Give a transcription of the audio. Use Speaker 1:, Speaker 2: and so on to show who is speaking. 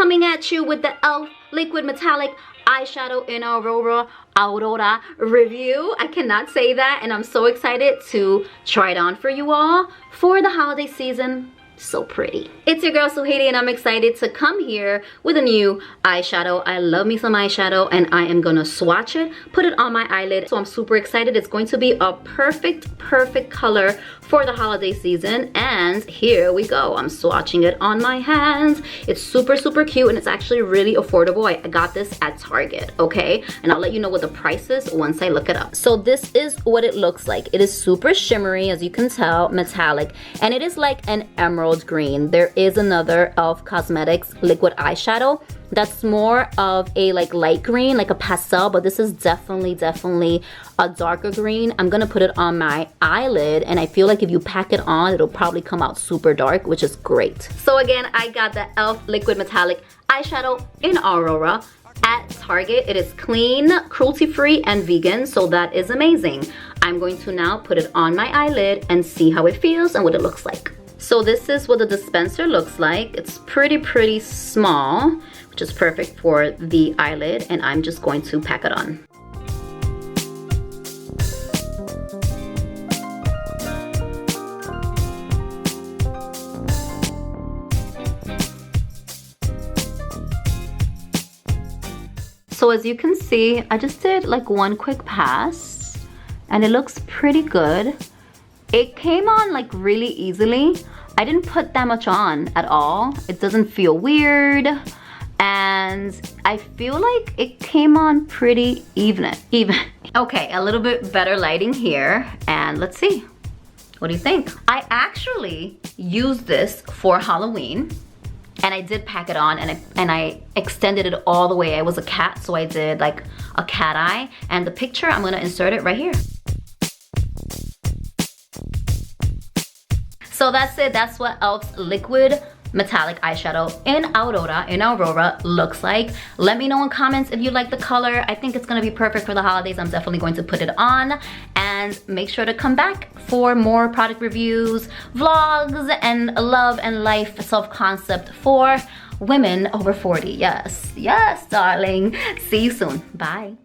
Speaker 1: coming at you with the e.l.f. liquid metallic eyeshadow in Aurora review. I cannot say that, and I'm so excited to try it on for you all for the holiday season. So pretty. It's your girl Suhaiti, and I'm excited to come here with a new eyeshadow. I love me some eyeshadow, and I am gonna swatch it, put it on my eyelid. So I'm super excited. It's going to be a perfect color for the holiday season, and here we go. I'm swatching it on my hands. It's super cute, and it's actually really affordable. I got this at Target, okay? And I'll let you know what the price is once I look it up. So this is what it looks like. It is super shimmery, as you can tell, metallic, and it is like an emerald green. There is another e.l.f. Cosmetics liquid eyeshadow that's more of a like light green, like a pastel, but this is definitely a darker green. I'm gonna put it on my eyelid, and I feel like if you pack it on, it'll probably come out super dark, which is great. So again, I got the e.l.f. liquid metallic eyeshadow in Aurora at Target. It is clean, cruelty-free, and vegan, so that is amazing. I'm going to now put it on my eyelid and see how it feels and what it looks like. So this is what the dispenser looks like. It's pretty small, which is perfect for the eyelid, and I'm just going to pack it on. So as you can see, I just did like one quick pass, and it looks pretty good. It came on like really easily. I didn't put that much on at all. It doesn't feel weird, and I feel like it came on pretty even. Okay, a little bit better lighting here, and let's see. What do you think? I actually used this for Halloween, and I did pack it on, and I extended it all the way. I was a cat, so I did like a cat eye, and the picture, I'm gonna insert it right here. So that's it. That's what e.l.f.'s liquid metallic eyeshadow in Aurora looks like. Let me know in comments if you like the color. I think it's gonna be perfect for the holidays. I'm definitely going to put it on, and make sure to come back for more product reviews, vlogs, and love and life self-concept for women over 40. Yes, darling. See you soon. Bye.